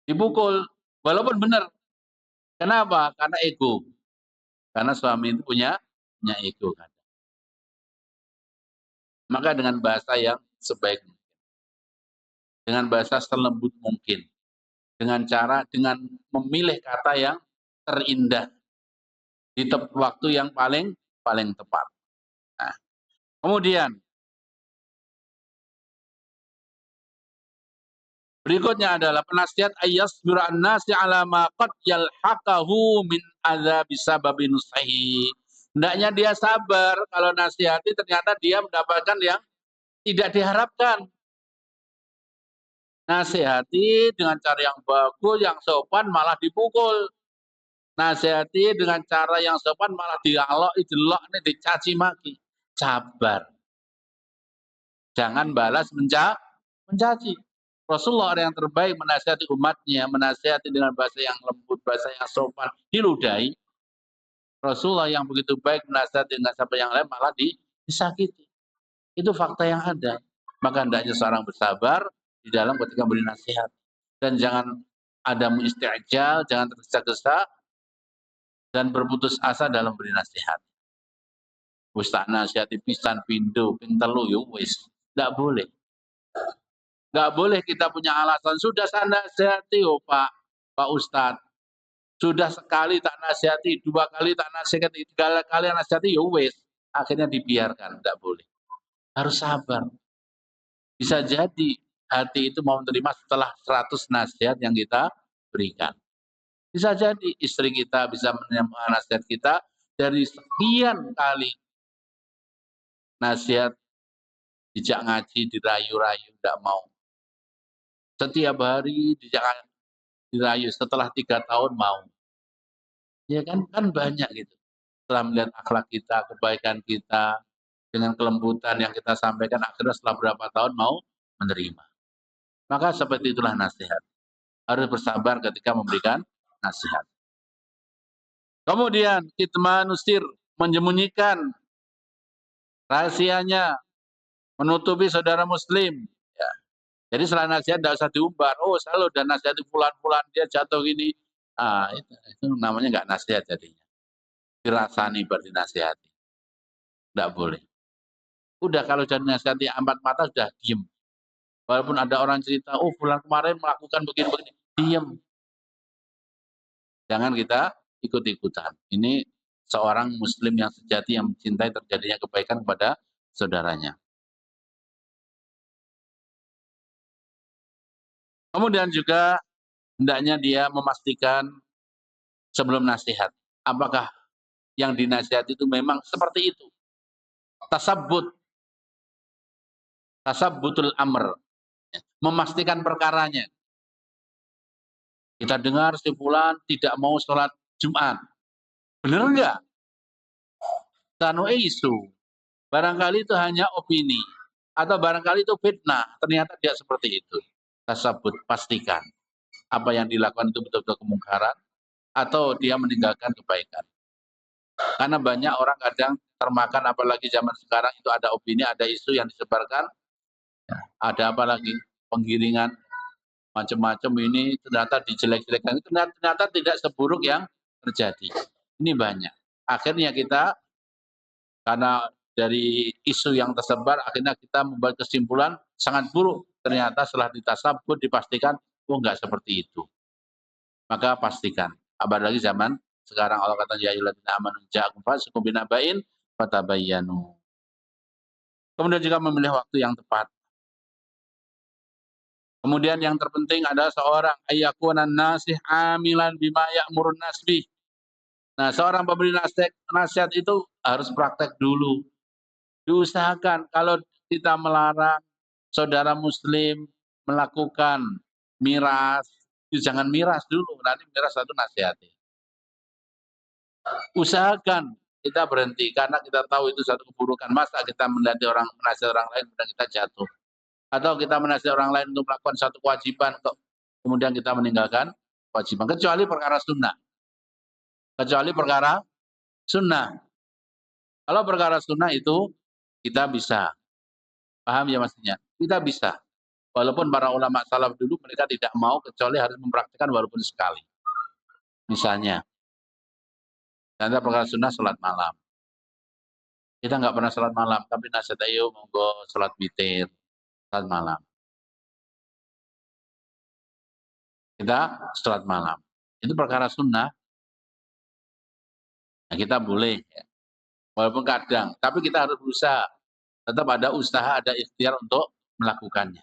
dipukul. Walaupun benar. Kenapa? Karena ego. Karena suami itu punya ego. Maka dengan bahasa yang sebaik mungkin, dengan bahasa selembut mungkin, dengan memilih kata yang terindah di waktu yang paling paling tepat. Nah, kemudian berikutnya adalah penasihat ayyasbiru an-nasi ala ma qad yalhaqahu min adzabi sababi nusahi. Hendaknya dia sabar kalau nasihati ternyata dia mendapatkan yang tidak diharapkan. Nasihati dengan cara yang bagus, yang sopan malah dipukul. Nasihati dengan cara yang sopan malah dialok, didelok, dicaci maki. Sabar. Jangan balas mencaci. Rasulullah orang yang terbaik menasihati umatnya, menasihati dengan bahasa yang lembut, bahasa yang sopan, diludahi. Rasulullah yang begitu baik menasihati dengan siapa yang lain malah disakiti. Itu fakta yang ada. Maka hendaknya seorang bersabar di dalam ketika beri nasihat. Dan jangan ada muisti'jal, jangan tergesa-gesa dan berputus asa dalam beri nasihat. Wis tak nasihati pisan pindo ping telu yo wis. Enggak boleh. Enggak boleh kita punya alasan sudah saya nasihati oh Pak Ustadz. Sudah sekali tak nasihati, dua kali tak nasihati, tiga kali nasihati yo wis. Akhirnya dibiarkan, enggak boleh. Harus sabar. Bisa jadi hati itu mau menerima setelah 100 nasihat yang kita berikan. Bisa jadi istri kita bisa menerima nasihat kita dari sekian kali nasihat, dijak ngaji, dirayu-rayu, tidak mau. Setiap hari dijak dirayu, setelah 3 tahun mau. Ya kan banyak gitu. Setelah melihat akhlak kita, kebaikan kita, dengan kelembutan yang kita sampaikan, akhirnya setelah berapa tahun mau menerima. Maka seperti itulah nasihat. Harus bersabar ketika memberikan nasihat. Kemudian kitman usir, menyembunyikan rahasianya, menutupi saudara muslim. Ya. Jadi setelah nasihat tidak usah diumbar. Oh, saya udah nasihati fulan-fulan dia jatuh gini. Ah, itu namanya nggak nasihat jadinya. Dirasani berdinasihati. Tidak boleh. Udah kalau jadi nasihati empat mata sudah diem. Walaupun ada orang cerita, oh fulan kemarin melakukan begini-begini, diem. Jangan kita ikut-ikutan. Ini seorang muslim yang sejati yang mencintai terjadinya kebaikan kepada saudaranya. Kemudian juga hendaknya dia memastikan sebelum nasihat, apakah yang dinasihati itu memang seperti itu. Tasabbutul amr, memastikan perkaranya. Kita dengar si fulan tidak mau sholat Jumat. Benar enggak? Kanu isu. Barangkali itu hanya opini. Atau barangkali itu fitnah. Ternyata tidak seperti itu. Tasabut, pastikan. Apa yang dilakukan itu betul-betul kemungkaran. Atau dia meninggalkan kebaikan. Karena banyak orang kadang termakan, apalagi zaman sekarang itu ada opini, ada isu yang disebarkan. Ada apa lagi? Penggiringan. Macam-macam ini ternyata dijelek-jelekan. Ternyata tidak seburuk yang terjadi. Ini banyak. Akhirnya kita karena dari isu yang tersebar akhirnya kita membuat kesimpulan sangat buruk. Ternyata setelah ditasabut dipastikan oh enggak seperti itu. Maka pastikan. Apalagi zaman sekarang Allah kata ya ayyuhalladzina amanu ja'akum fasiqun binaba'in fatabayyanu. Kemudian juga memilih waktu yang tepat. Kemudian yang terpenting adalah seorang ayyakunan nasih amilan bima ya'murun nasbih. Nah, seorang pemberi nasihat itu harus praktek dulu. Diusahakan kalau kita melarang saudara muslim melakukan miras, jangan miras dulu, nanti miras satu nasihati. Usahakan kita berhenti karena kita tahu itu satu keburukan. Masa kita menasihati orang lain kemudian kita jatuh. Atau kita menasihati orang lain untuk melakukan satu kewajiban kemudian kita meninggalkan kewajiban. Kecuali perkara sunnah. Kecuali perkara sunnah. Kalau perkara sunnah itu kita bisa. Paham ya maksudnya? Kita bisa. Walaupun para ulama salaf dulu mereka tidak mau kecuali harus mempraktikkan walaupun sekali. Misalnya, ada perkara sunnah sholat malam. Kita nggak pernah sholat malam, tapi nasihat ayo monggo sholat witir, sholat malam. Kita sholat malam. Itu perkara sunnah. Nah, kita boleh. Ya. Walaupun kadang, tapi kita harus berusaha. Tetap ada usaha, ada ikhtiar untuk melakukannya.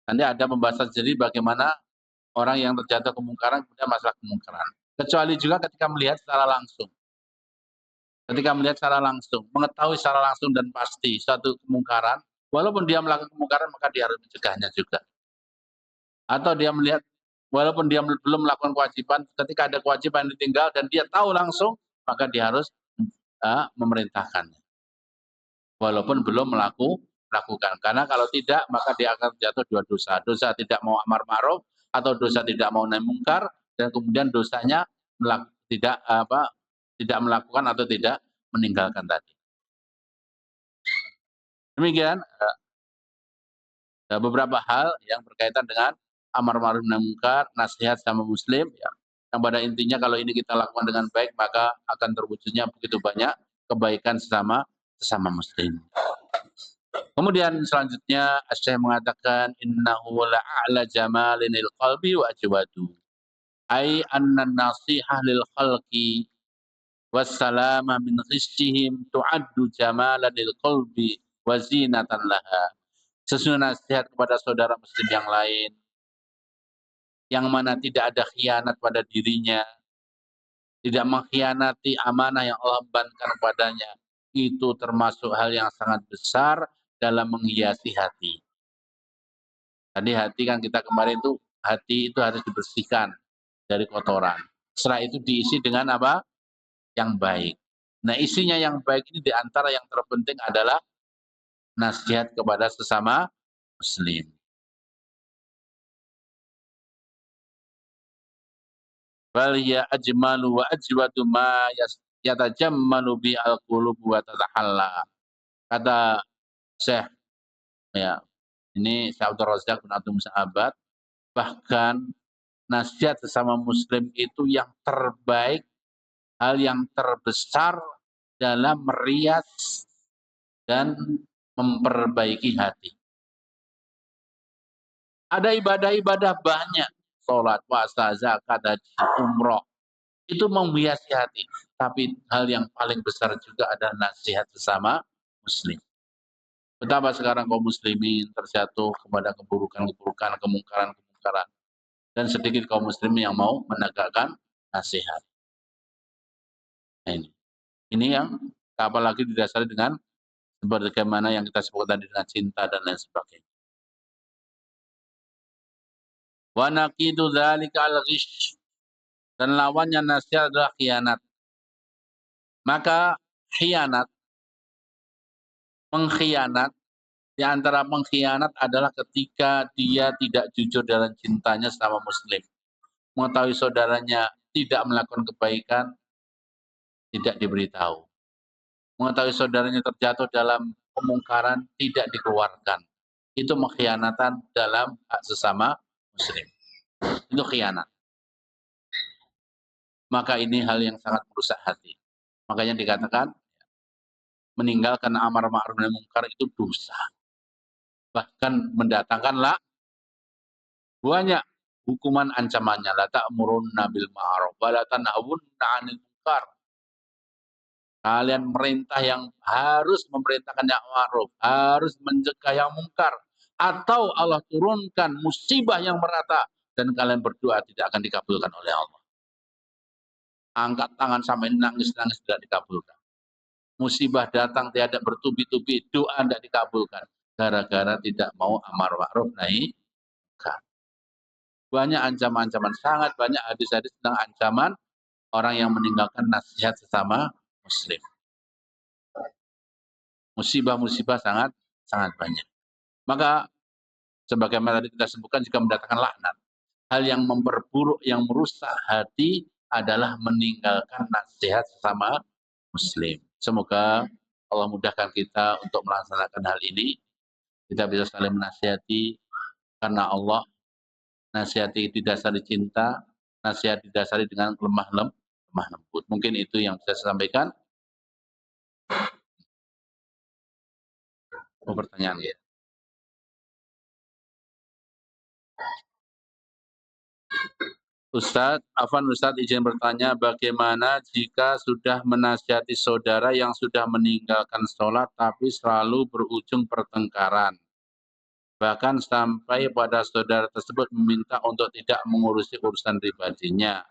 Nanti ada pembahasan sendiri bagaimana orang yang terjatuh kemungkaran kemudian masalah kemungkaran. Kecuali juga ketika melihat secara langsung. Ketika melihat secara langsung, mengetahui secara langsung dan pasti suatu kemungkaran, walaupun dia melakukan kemungkaran maka dia harus mencegahnya juga. Atau dia melihat walaupun dia belum melakukan kewajiban, ketika ada kewajiban ditinggal dan dia tahu langsung, maka dia harus memerintahkannya. Walaupun belum melakukan. Karena kalau tidak, maka dia akan jatuh dua dosa. Dosa tidak mau amar ma'ruf atau dosa tidak mau nahi mungkar, dan kemudian dosanya tidak melakukan atau tidak meninggalkan tadi. Demikian beberapa hal yang berkaitan dengan amar ma'ruf nahi mungkar, nasihat sama muslim, ya. Yang pada intinya kalau ini kita lakukan dengan baik, maka akan terwujudnya begitu banyak kebaikan sesama muslim. Kemudian selanjutnya Syekh mengatakan innahu la'ala jamalinil qalbi wa ajwadu. Ai anna nasihah lil khalqi wassalama min ghishihim tu'addu jamalan lil qalbi wa zinatan laha. Sesungguhnya nasihat kepada saudara muslim yang lain yang mana tidak ada khianat pada dirinya, tidak mengkhianati amanah yang Allah bebankan kepadanya, itu termasuk hal yang sangat besar dalam menghiasi hati. Tadi hati kan kita kemarin itu, hati itu harus dibersihkan dari kotoran. Setelah itu diisi dengan apa? Yang baik. Nah, isinya yang baik ini diantara yang terpenting adalah nasihat kepada sesama muslim. Bal ya ajmalu wa ajwadu ma yatajammalu bi al-qulub wa tatahalla. Kata Syekh, ya, ini Syekh Abdul Razak bin Abdul Musa'abad, bahkan nasihat sesama muslim itu yang terbaik, hal yang terbesar dalam merias dan memperbaiki hati. Ada ibadah-ibadah banyak, sholat, puasa, zakat, haji, umroh, itu menghiasi hati. Tapi hal yang paling besar juga adalah nasihat sesama muslim. Betapa sekarang kaum muslimin terjatuh kepada keburukan-keburukan, kemungkaran-kemungkaran. Dan sedikit kaum muslimin yang mau menegakkan nasihat. Nah, ini yang apalagi didasari dengan bagaimana yang kita sebutkan tadi dengan cinta dan lain sebagainya. Wa naqidu dzalika al-ghish, dan lawannya nasihat adalah khianat. Maka mengkhianat, di antara mengkhianat adalah ketika dia tidak jujur dalam cintanya sama muslim. Mengetahui saudaranya tidak melakukan kebaikan, tidak diberitahu. Mengetahui saudaranya terjatuh dalam kemungkaran, tidak dikeluarkan. Itu mengkhianatan dalam hak sesama muslim. Itu khianat. Maka ini hal yang sangat merusak hati. Makanya dikatakan meninggalkan amar ma'ruf nahi mungkar itu dosa. Bahkan mendatangkanlah banyak hukuman ancamannya. La ta'murunna bil ma'ruf wa la tanhawunna 'anil munkar. Kalian merintah yang harus memerintahkan yang ma'ruf, harus mencegah yang mungkar, atau Allah turunkan musibah yang merata dan kalian berdoa tidak akan dikabulkan oleh Allah. Angkat tangan sampai nangis-nangis tidak dikabulkan. Musibah datang tiada bertubi-tubi, doa tidak dikabulkan gara-gara tidak mau amar ma'ruf nahi munkar. Banyak ancaman-ancaman, sangat banyak hadis-hadis tentang ancaman orang yang meninggalkan nasihat sesama muslim. Musibah-musibah sangat banyak. Maka sebagaimana tadi kita sebutkan juga mendatangkan laknat. Hal yang memperburuk, yang merusak hati adalah meninggalkan nasihat sesama muslim. Semoga Allah mudahkan kita untuk melaksanakan hal ini. Kita bisa saling menasihati karena Allah. Nasihati didasari cinta, nasihat didasari dengan lemah lembut. Mungkin itu yang bisa saya sampaikan. Pertanyaan ya. Ustadz izin bertanya, bagaimana jika sudah menasihati saudara yang sudah meninggalkan sholat tapi selalu berujung pertengkaran? Bahkan sampai pada saudara tersebut meminta untuk tidak mengurusi urusan pribadinya.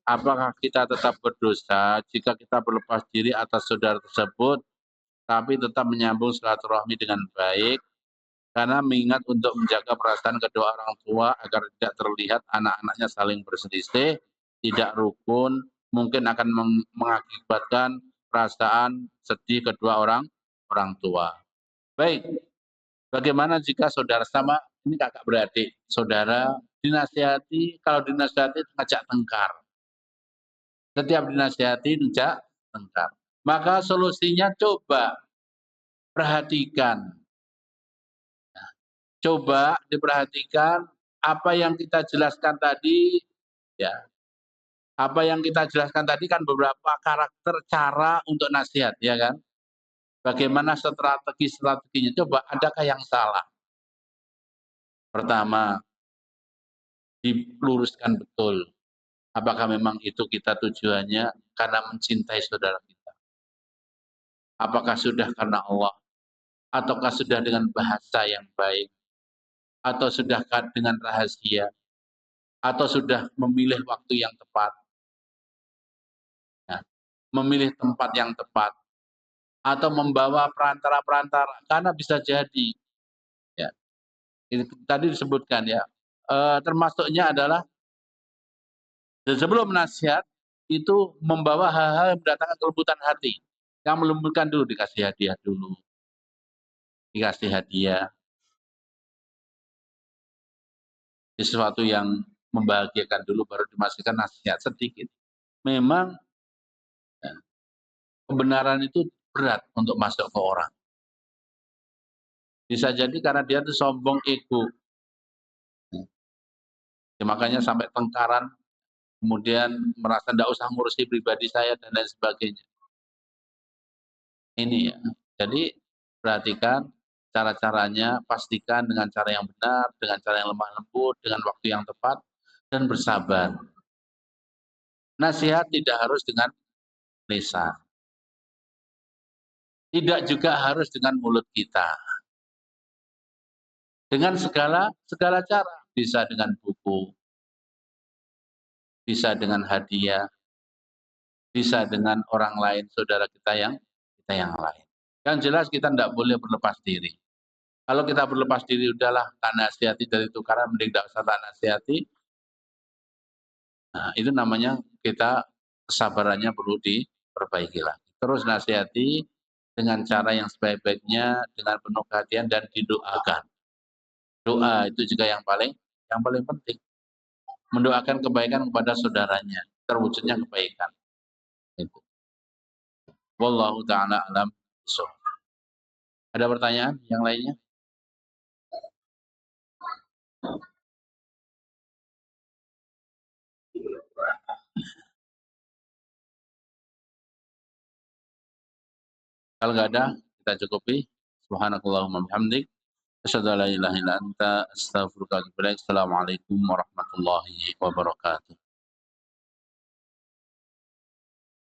Apakah kita tetap berdosa jika kita berlepas diri atas saudara tersebut, tapi tetap menyambung silaturahmi dengan baik? Karena mengingat untuk menjaga perasaan kedua orang tua agar tidak terlihat anak-anaknya saling berselisih, tidak rukun, mungkin akan mengakibatkan perasaan sedih kedua orang tua. Baik, bagaimana jika saudara sama, ini kakak beradik, saudara dinasihati, kalau dinasihati ngajak tengkar. Setiap dinasihati ngajak tengkar. Maka solusinya coba perhatikan. Coba diperhatikan apa yang kita jelaskan tadi, ya. Apa yang kita jelaskan tadi kan beberapa karakter cara untuk nasihat, ya kan? Bagaimana strategi-strateginya? Coba adakah yang salah? Pertama, diluruskan betul. Apakah memang itu kita tujuannya karena mencintai saudara kita? Apakah sudah karena Allah? Ataukah sudah dengan bahasa yang baik? Atau sudah dengan rahasia? Atau sudah memilih waktu yang tepat? Ya, memilih tempat yang tepat? Atau membawa perantara-perantara? Karena bisa jadi, ya, ini tadi disebutkan ya, termasuknya adalah sebelum nasihat itu membawa hal-hal yang mendatangkan kelembutan hati. Yang melembutkan dulu, dikasih hadiah dulu, dikasih hadiah, sesuatu yang membahagiakan dulu, baru dimasukkan nasihat sedikit. Memang ya, kebenaran itu berat untuk masuk ke orang. Bisa jadi karena dia itu sombong, ego. Ya, makanya sampai tengkaran, kemudian merasa tidak usah ngurusi pribadi saya dan lain sebagainya. Ini ya. Jadi perhatikan cara-caranya, pastikan dengan cara yang benar, dengan cara yang lemah lembut, dengan waktu yang tepat, dan bersabar. Nasihat tidak harus dengan lisan. Tidak juga harus dengan mulut kita. Dengan segala cara. Bisa dengan buku, bisa dengan hadiah, bisa dengan orang lain, saudara kita yang lain. Yang jelas kita tidak boleh berlepas diri. Kalau kita berlepas diri, udahlah, tak nasihati dari tukaran, mending tidak usah tak nasihati. Nah, itu namanya kita kesabarannya perlu diperbaiki lagi. Terus nasihati dengan cara yang sebaik-baiknya, dengan penuh perhatian dan didoakan. Doa itu juga yang paling penting. Mendoakan kebaikan kepada saudaranya, terwujudnya kebaikan. Itu. Wallahu ta'ala alam. Ada pertanyaan yang lainnya? Kalau nggak ada, kita cukupi. Subhanakallahumma bihamdik. Asyhadu an la ilaha illa anta astaghfiruka wa atubu ilaik. Assalamualaikum warahmatullahi wabarakatuh.